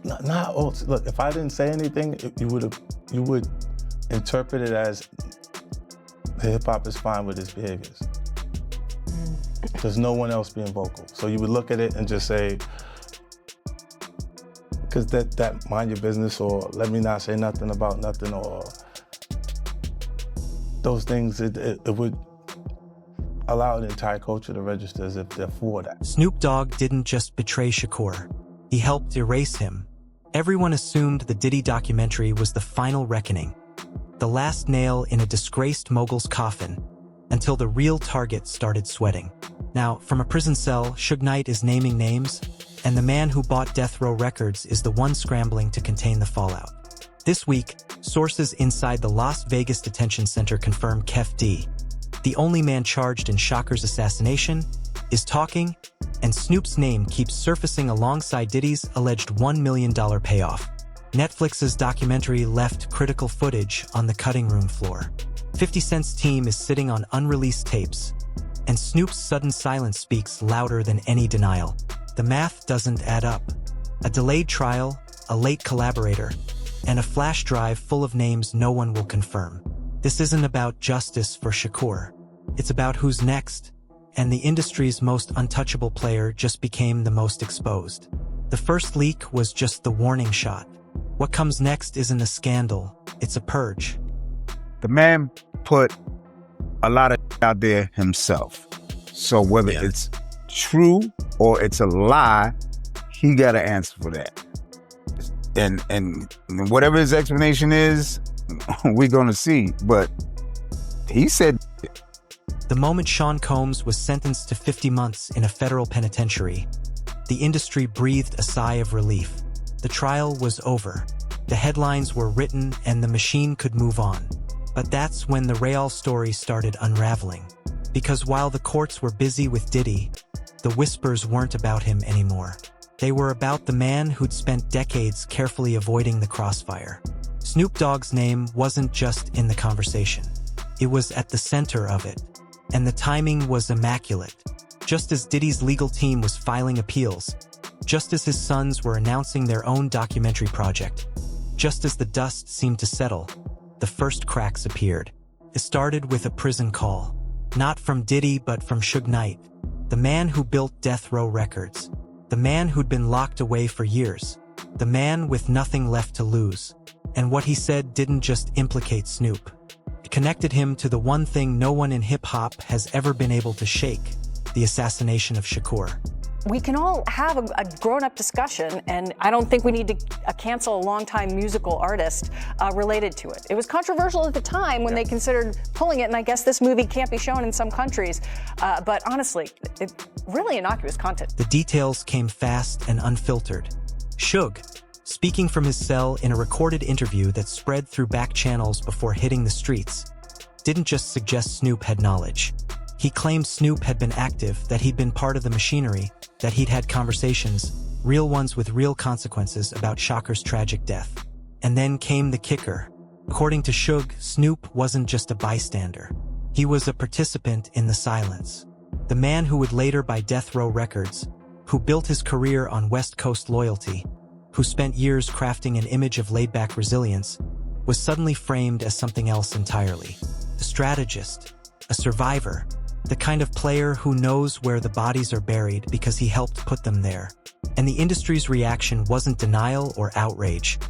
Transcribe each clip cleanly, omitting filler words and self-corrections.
not all. Look, if I didn't say anything, you would interpret it as hip hop is fine with his behaviors. There's no one else being vocal. So you would look at it and just say, because that mind your business, or let me not say nothing about nothing, or those things, it would allow the entire culture to register as if they're for that. Snoop Dogg didn't just betray Shakur. He helped erase him. Everyone assumed the Diddy documentary was the final reckoning, the last nail in a disgraced mogul's coffin, until the real target started sweating. Now, from a prison cell, Suge Knight is naming names, and the man who bought Death Row Records is the one scrambling to contain the fallout. This week, sources inside the Las Vegas detention center confirm Kef D, the only man charged in Shakur's assassination, is talking, and Snoop's name keeps surfacing alongside Diddy's alleged $1 million payoff. Netflix's documentary left critical footage on the cutting room floor. 50 Cent's team is sitting on unreleased tapes, and Snoop's sudden silence speaks louder than any denial. The math doesn't add up. A delayed trial, a late collaborator, and a flash drive full of names no one will confirm. This isn't about justice for Shakur. It's about who's next, and the industry's most untouchable player just became the most exposed. The first leak was just the warning shot. What comes next isn't a scandal, it's a purge. The man put a lot of out there himself. So whether it's true or it's a lie, he got to answer for that. And whatever his explanation is, we're going to see. But he said... The moment Sean Combs was sentenced to 50 months in a federal penitentiary, the industry breathed a sigh of relief. The trial was over. The headlines were written and the machine could move on. But that's when the Real story started unraveling. Because while the courts were busy with Diddy, the whispers weren't about him anymore. They were about the man who'd spent decades carefully avoiding the crossfire. Snoop Dogg's name wasn't just in the conversation. It was at the center of it. And the timing was immaculate. Just as Diddy's legal team was filing appeals, just as his sons were announcing their own documentary project, just as the dust seemed to settle, the first cracks appeared. It started with a prison call. Not from Diddy, but from Suge Knight, the man who built Death Row Records, the man who'd been locked away for years, the man with nothing left to lose. And what he said didn't just implicate Snoop. It connected him to the one thing no one in hip-hop has ever been able to shake, the assassination of Shakur. We can all have a grown-up discussion, and I don't think we need to cancel a longtime musical artist related to it. It was controversial at the time when they considered pulling it, and I guess this movie can't be shown in some countries. But honestly, really innocuous content. The details came fast and unfiltered. Suge, speaking from his cell in a recorded interview that spread through back channels before hitting the streets, didn't just suggest Snoop had knowledge. He claimed Snoop had been active, that he'd been part of the machinery, that he'd had conversations, real ones with real consequences about Shakur's tragic death. And then came the kicker. According to Suge, Snoop wasn't just a bystander. He was a participant in the silence. The man who would later buy Death Row Records, who built his career on West Coast loyalty, who spent years crafting an image of laid-back resilience, was suddenly framed as something else entirely. A strategist, a survivor, the kind of player who knows where the bodies are buried because he helped put them there. And the industry's reaction wasn't denial or outrage.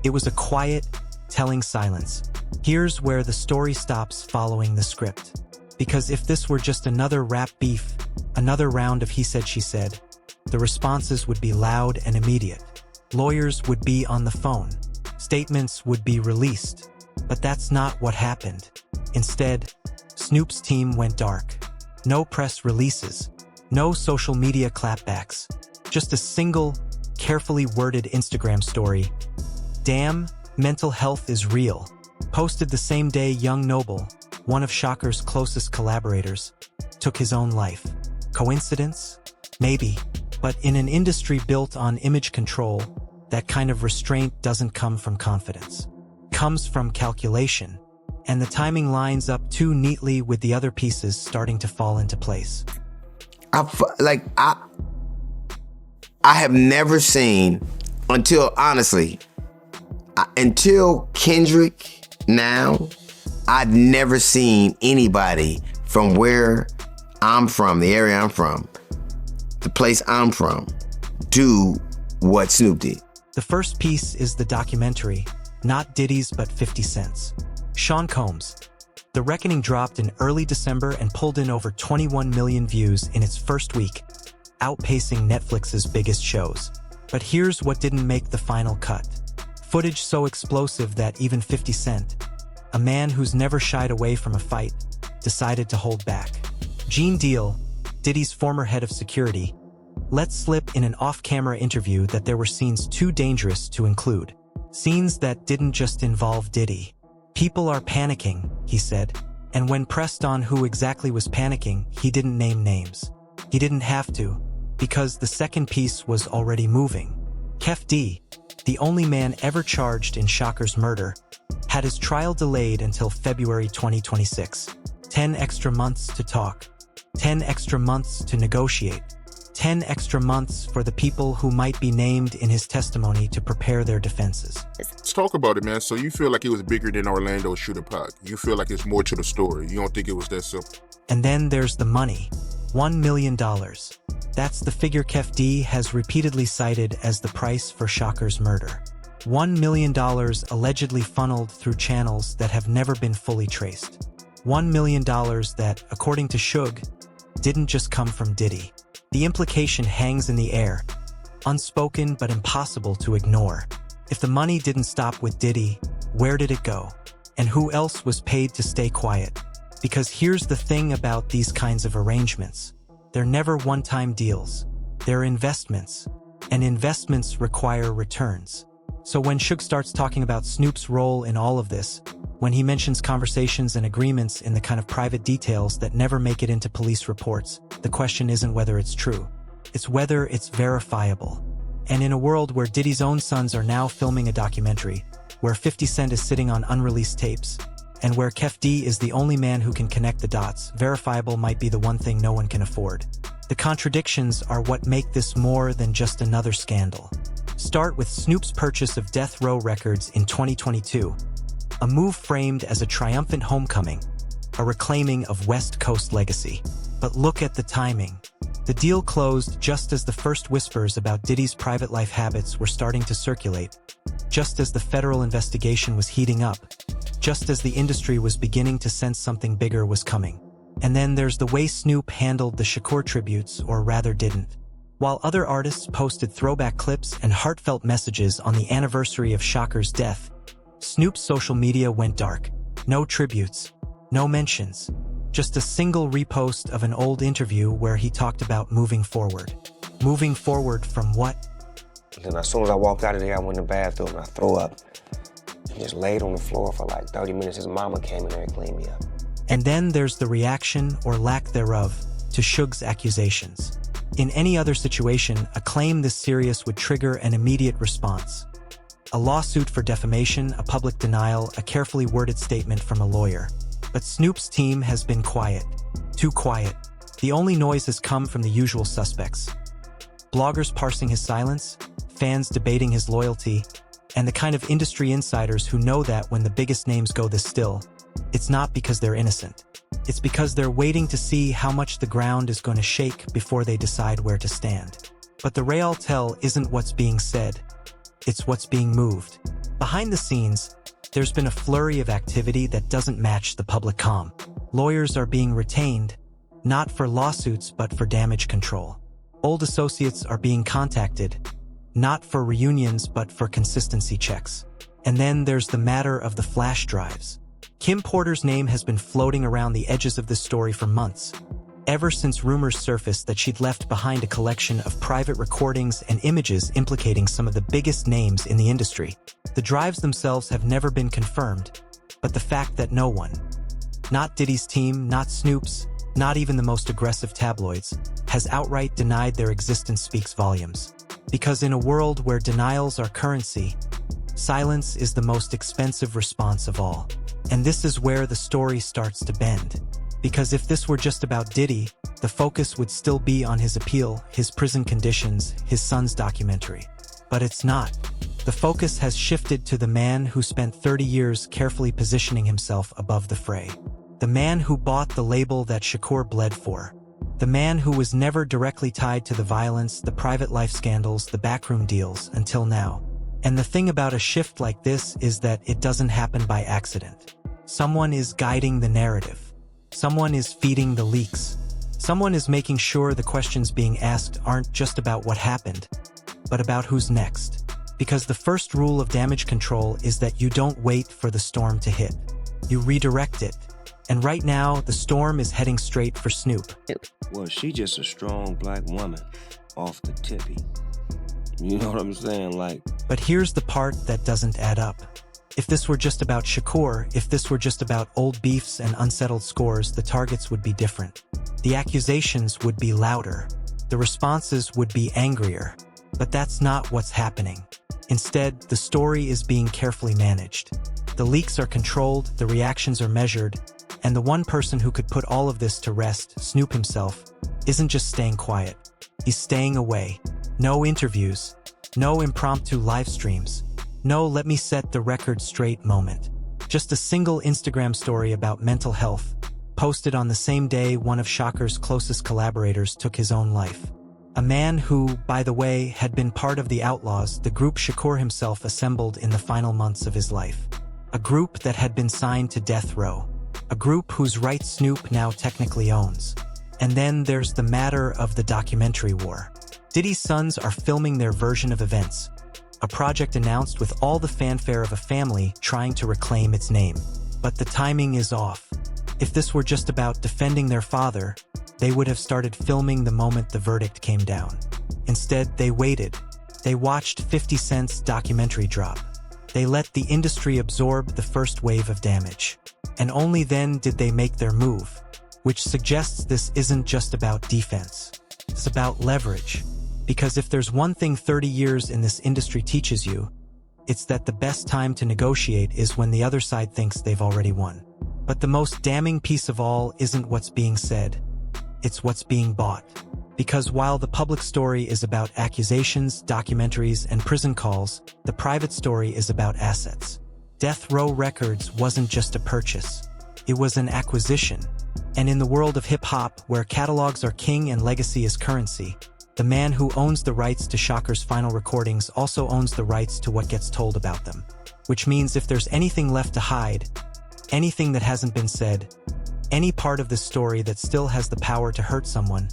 It was a quiet, telling silence. Here's where the story stops following the script. Because if this were just another rap beef, another round of he said, she said, the responses would be loud and immediate. Lawyers would be on the phone. Statements would be released. But that's not what happened. Instead, Snoop's team went dark. No press releases, no social media clapbacks, just a single, carefully worded Instagram story. Damn, mental health is real. Posted the same day young Noble, one of Shakur's closest collaborators, took his own life. Coincidence? Maybe. But in an industry built on image control, that kind of restraint doesn't come from confidence. It comes from calculation. And the timing lines up too neatly with the other pieces starting to fall into place. I have never seen honestly, until Kendrick now, I'd never seen anybody from where I'm from, the area I'm from, the place I'm from, do what Snoop did. The first piece is the documentary, not Diddy's but 50 Cent's. Sean Combs. The Reckoning dropped in early December and pulled in over 21 million views in its first week, outpacing Netflix's biggest shows. But here's what didn't make the final cut. Footage so explosive that even 50 Cent, a man who's never shied away from a fight, decided to hold back. Gene Deal, Diddy's former head of security, let slip in an off-camera interview that there were scenes too dangerous to include. Scenes that didn't just involve Diddy. People are panicking, he said, and when pressed on who exactly was panicking, he didn't name names. He didn't have to, because the second piece was already moving. Kef D, the only man ever charged in Shakur's murder, had his trial delayed until February 2026. 10 extra months to talk. 10 extra months to negotiate. 10 extra months for the people who might be named in his testimony to prepare their defenses. Let's talk about it, man. So you feel like it was bigger than Orlando shooter Pac. You feel like it's more to the story. You don't think it was that simple. And then there's the money. $1 million. That's the figure Kef D has repeatedly cited as the price for Shakur's murder. $1 million allegedly funneled through channels that have never been fully traced. $1 million that, according to Suge, didn't just come from Diddy. The implication hangs in the air, unspoken but impossible to ignore. If the money didn't stop with Diddy, where did it go? And who else was paid to stay quiet? Because here's the thing about these kinds of arrangements. They're never one-time deals. They're investments, and investments require returns. So when Suge starts talking about Snoop's role in all of this, when he mentions conversations and agreements in the kind of private details that never make it into police reports, the question isn't whether it's true. It's whether it's verifiable. And in a world where Diddy's own sons are now filming a documentary, where 50 Cent is sitting on unreleased tapes, and where Kef D is the only man who can connect the dots, verifiable might be the one thing no one can afford. The contradictions are what make this more than just another scandal. Start with Snoop's purchase of Death Row Records in 2022, a move framed as a triumphant homecoming, a reclaiming of West Coast legacy. But look at the timing. The deal closed just as the first whispers about Diddy's private life habits were starting to circulate, just as the federal investigation was heating up, just as the industry was beginning to sense something bigger was coming. And then there's the way Snoop handled the Shakur tributes, or rather didn't. While other artists posted throwback clips and heartfelt messages on the anniversary of Shakur's death, Snoop's social media went dark. No tributes, no mentions, just a single repost of an old interview where he talked about moving forward. Moving forward from what? Then as soon as I walked out of there, I went in the bathroom and I threw up. And just laid on the floor for like 30 minutes. His mama came in there and cleaned me up. And then there's the reaction, or lack thereof, to Suge's accusations. In any other situation, a claim this serious would trigger an immediate response. A lawsuit for defamation, a public denial, a carefully worded statement from a lawyer. But Snoop's team has been quiet. Too quiet. The only noise has come from the usual suspects. Bloggers parsing his silence, fans debating his loyalty, and the kind of industry insiders who know that when the biggest names go this still, it's not because they're innocent. It's because they're waiting to see how much the ground is going to shake before they decide where to stand. But the real tell isn't what's being said. It's what's being moved. Behind the scenes, there's been a flurry of activity that doesn't match the public calm. Lawyers are being retained, not for lawsuits but for damage control. Old associates are being contacted, not for reunions but for consistency checks. And then there's the matter of the flash drives. Kim Porter's name has been floating around the edges of this story for months, ever since rumors surfaced that she'd left behind a collection of private recordings and images implicating some of the biggest names in the industry. The drives themselves have never been confirmed, but the fact that no one, not Diddy's team, not Snoop's, not even the most aggressive tabloids, has outright denied their existence speaks volumes. Because in a world where denials are currency, silence is the most expensive response of all. And this is where the story starts to bend. Because if this were just about Diddy, the focus would still be on his appeal, his prison conditions, his son's documentary. But it's not. The focus has shifted to the man who spent 30 years carefully positioning himself above the fray. The man who bought the label that Shakur bled for. The man who was never directly tied to the violence, the private life scandals, the backroom deals, until now. And the thing about a shift like this is that it doesn't happen by accident. Someone is guiding the narrative. Someone is feeding the leaks. Someone is making sure the questions being asked aren't just about what happened, but about who's next. Because the first rule of damage control is that you don't wait for the storm to hit. You redirect it. And right now, the storm is heading straight for Snoop. Well, she just a strong black woman off the tippy. You know what I'm saying? Like. But here's the part that doesn't add up. If this were just about Shakur, if this were just about old beefs and unsettled scores, the targets would be different. The accusations would be louder. The responses would be angrier. But that's not what's happening. Instead, the story is being carefully managed. The leaks are controlled, the reactions are measured, and the one person who could put all of this to rest, Snoop himself, isn't just staying quiet. He's staying away. No interviews. No impromptu live streams. No let me set the record straight moment. Just a single Instagram story about mental health, posted on the same day one of Shakur's closest collaborators took his own life. A man who, by the way, had been part of the Outlaws, the group Shakur himself assembled in the final months of his life. A group that had been signed to death row. A group whose rights Snoop now technically owns. And then there's the matter of the documentary war. Diddy's sons are filming their version of events. A project announced with all the fanfare of a family trying to reclaim its name. But the timing is off. If this were just about defending their father, they would have started filming the moment the verdict came down. Instead, they waited. They watched 50 Cent's documentary drop. They let the industry absorb the first wave of damage. And only then did they make their move, which suggests this isn't just about defense. It's about leverage. Because if there's one thing 30 years in this industry teaches you, it's that the best time to negotiate is when the other side thinks they've already won. But the most damning piece of all isn't what's being said. It's what's being bought. Because while the public story is about accusations, documentaries, and prison calls, the private story is about assets. Death Row Records wasn't just a purchase. It was an acquisition. And in the world of hip-hop, where catalogs are king and legacy is currency, the man who owns the rights to Shakur's final recordings also owns the rights to what gets told about them. Which means if there's anything left to hide, anything that hasn't been said, any part of this story that still has the power to hurt someone,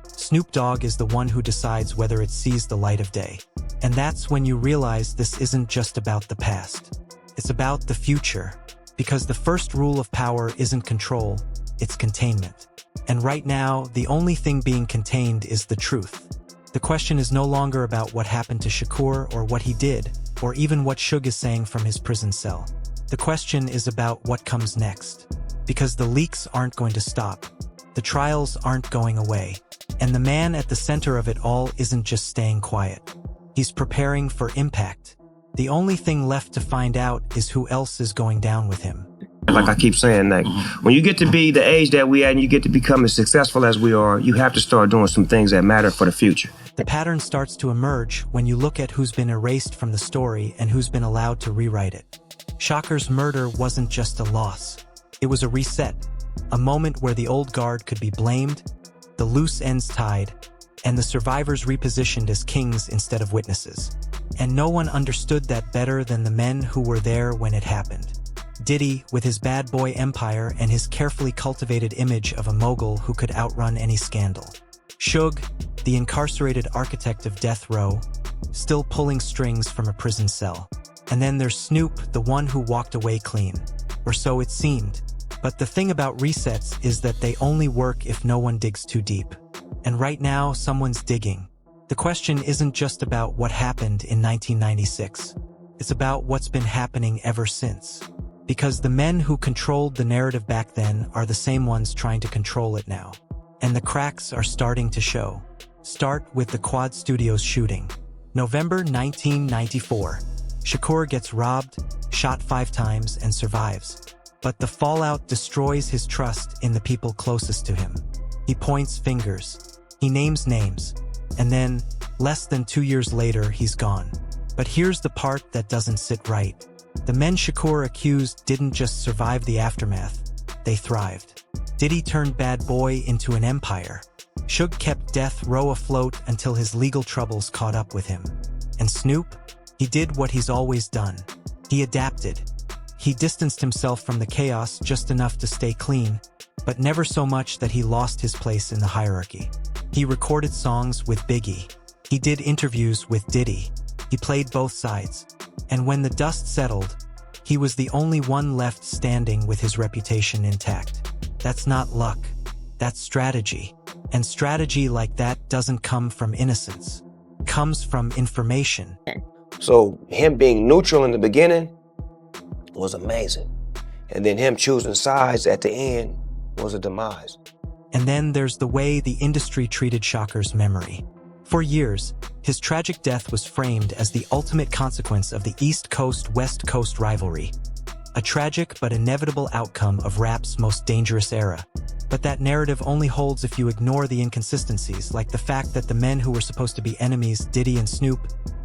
Snoop Dogg is the one who decides whether it sees the light of day. And that's when you realize this isn't just about the past. It's about the future. Because the first rule of power isn't control, it's containment. And right now, the only thing being contained is the truth. The question is no longer about what happened to Shakur or what he did, or even what Suge is saying from his prison cell. The question is about what comes next. Because the leaks aren't going to stop. The trials aren't going away. And the man at the center of it all isn't just staying quiet. He's preparing for impact. The only thing left to find out is who else is going down with him. Like I keep saying, like, when you get to be the age that we at and you get to become as successful as we are, you have to start doing some things that matter for the future. The pattern starts to emerge when you look at who's been erased from the story and who's been allowed to rewrite it. Shakur's murder wasn't just a loss. It was a reset, a moment where the old guard could be blamed, the loose ends tied, and the survivors repositioned as kings instead of witnesses. And no one understood that better than the men who were there when it happened. Diddy, with his bad boy empire and his carefully cultivated image of a mogul who could outrun any scandal. Suge, the incarcerated architect of death row, still pulling strings from a prison cell. And then there's Snoop, the one who walked away clean. Or so it seemed. But the thing about resets is that they only work if no one digs too deep. And right now, someone's digging. The question isn't just about what happened in 1996. It's about what's been happening ever since. Because the men who controlled the narrative back then are the same ones trying to control it now. And the cracks are starting to show. Start with the Quad Studios shooting. November 1994. Shakur gets robbed, shot 5 times, and survives. But the fallout destroys his trust in the people closest to him. He points fingers. He names names. And then, less than 2 years later, he's gone. But here's the part that doesn't sit right. The men Shakur accused didn't just survive the aftermath, they thrived. Diddy turned bad boy into an empire. Suge kept death row afloat until his legal troubles caught up with him. And Snoop? He did what he's always done. He adapted. He distanced himself from the chaos just enough to stay clean, but never so much that he lost his place in the hierarchy. He recorded songs with Biggie. He did interviews with Diddy. He played both sides. And when the dust settled, he was the only one left standing with his reputation intact. That's not luck. That's strategy. And strategy like that doesn't come from innocence. It comes from information. So him being neutral in the beginning was amazing. And then him choosing sides at the end was a demise. And then there's the way the industry treated Shakur's memory. For years, his tragic death was framed as the ultimate consequence of the East Coast-West Coast rivalry. A tragic but inevitable outcome of rap's most dangerous era. But that narrative only holds if you ignore the inconsistencies, like the fact that the men who were supposed to be enemies, Diddy and Snoop,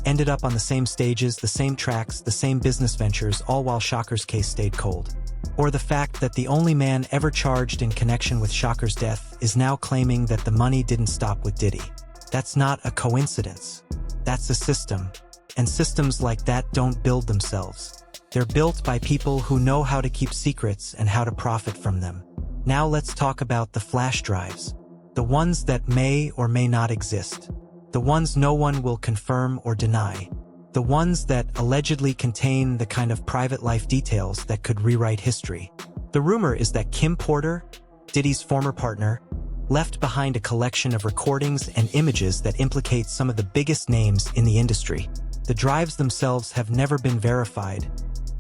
ended up on the same stages, the same tracks, the same business ventures, all while Shakur's case stayed cold. Or the fact that the only man ever charged in connection with Shakur's death is now claiming that the money didn't stop with Diddy. That's not a coincidence. That's a system. And systems like that don't build themselves. They're built by people who know how to keep secrets and how to profit from them. Now let's talk about the flash drives. The ones that may or may not exist. The ones no one will confirm or deny. The ones that allegedly contain the kind of private life details that could rewrite history. The rumor is that Kim Porter, Diddy's former partner, left behind a collection of recordings and images that implicate some of the biggest names in the industry. The drives themselves have never been verified,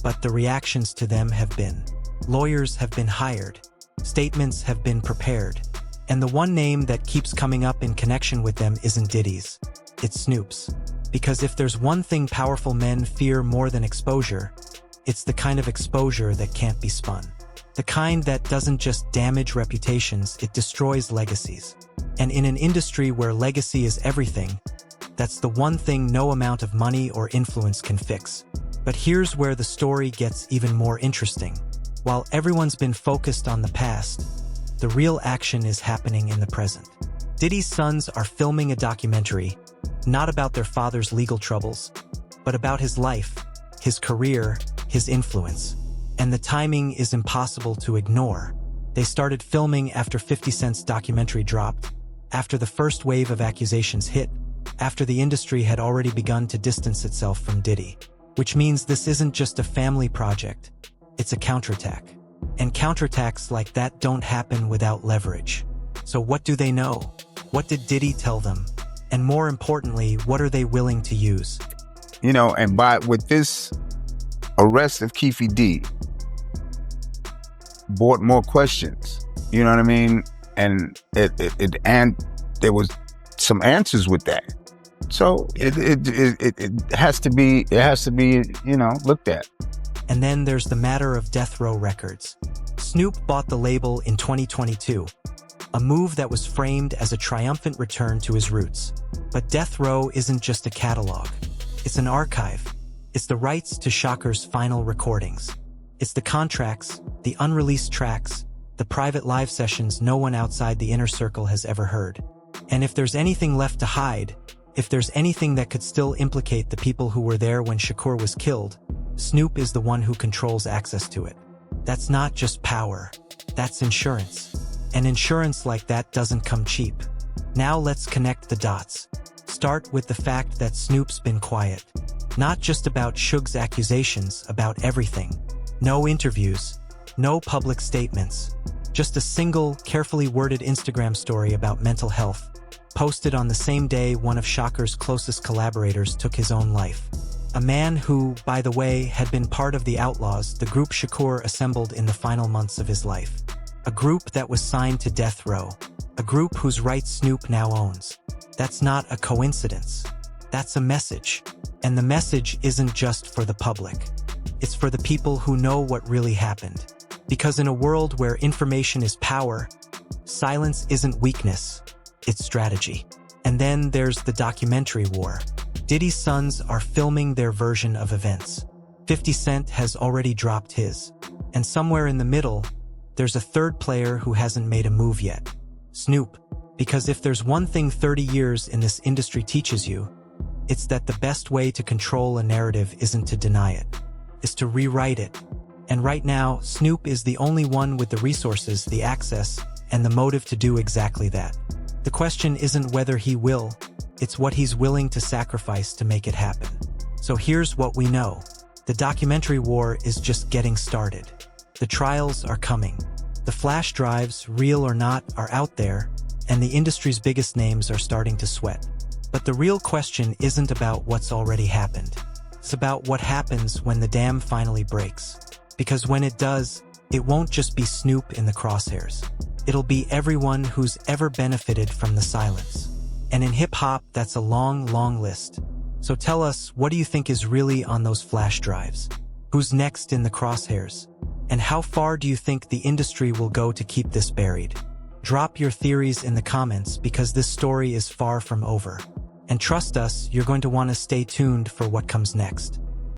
but the reactions to them have been. Lawyers have been hired. Statements have been prepared. And the one name that keeps coming up in connection with them isn't Diddy's. It's Snoop's. Because if there's one thing powerful men fear more than exposure, it's the kind of exposure that can't be spun. The kind that doesn't just damage reputations, it destroys legacies. And in an industry where legacy is everything, that's the one thing no amount of money or influence can fix. But here's where the story gets even more interesting. While everyone's been focused on the past, the real action is happening in the present. Diddy's sons are filming a documentary, not about their father's legal troubles, but about his life, his career, his influence. And the timing is impossible to ignore. They started filming after 50 Cent's documentary dropped, after the first wave of accusations hit, after the industry had already begun to distance itself from Diddy. Which means this isn't just a family project, it's a counterattack. And counterattacks like that don't happen without leverage. So what do they know? What did Diddy tell them? And more importantly, what are they willing to use? You know, and with this arrest of Keefe D, brought more questions. You know what I mean? And and there was some answers with that. So it has to be looked at. And then there's the matter of Death Row Records. Snoop bought the label in 2022, a move that was framed as a triumphant return to his roots. But Death Row isn't just a catalog. It's an archive. It's the rights to Shakur's final recordings. It's the contracts, the unreleased tracks, the private live sessions no one outside the inner circle has ever heard. And if there's anything left to hide, if there's anything that could still implicate the people who were there when Shakur was killed, Snoop is the one who controls access to it. That's not just power, that's insurance. And insurance like that doesn't come cheap. Now let's connect the dots. Start with the fact that Snoop's been quiet. Not just about Suge's accusations, about everything. No interviews, no public statements. Just a single, carefully worded Instagram story about mental health, posted on the same day one of Shakur's closest collaborators took his own life. A man who, by the way, had been part of the Outlaws, the group Shakur assembled in the final months of his life. A group that was signed to death row. A group whose rights Snoop now owns. That's not a coincidence. That's a message. And the message isn't just for the public. It's for the people who know what really happened. Because in a world where information is power, silence isn't weakness, it's strategy. And then there's the documentary war. Diddy's sons are filming their version of events. 50 Cent has already dropped his. And somewhere in the middle, there's a third player who hasn't made a move yet. Snoop. Because if there's one thing 30 years in this industry teaches you, it's that the best way to control a narrative isn't to deny it, is to rewrite it. And right now, Snoop is the only one with the resources, the access, and the motive to do exactly that. The question isn't whether he will, it's what he's willing to sacrifice to make it happen. So here's what we know. The documentary war is just getting started. The trials are coming. The flash drives, real or not, are out there, and the industry's biggest names are starting to sweat. But the real question isn't about what's already happened. It's about what happens when the dam finally breaks. Because when it does, it won't just be Snoop in the crosshairs. It'll be everyone who's ever benefited from the silence. And in hip-hop, that's a long, long list. So tell us, what do you think is really on those flash drives? Who's next in the crosshairs? And how far do you think the industry will go to keep this buried? Drop your theories in the comments because this story is far from over. And trust us, you're going to want to stay tuned for what comes next.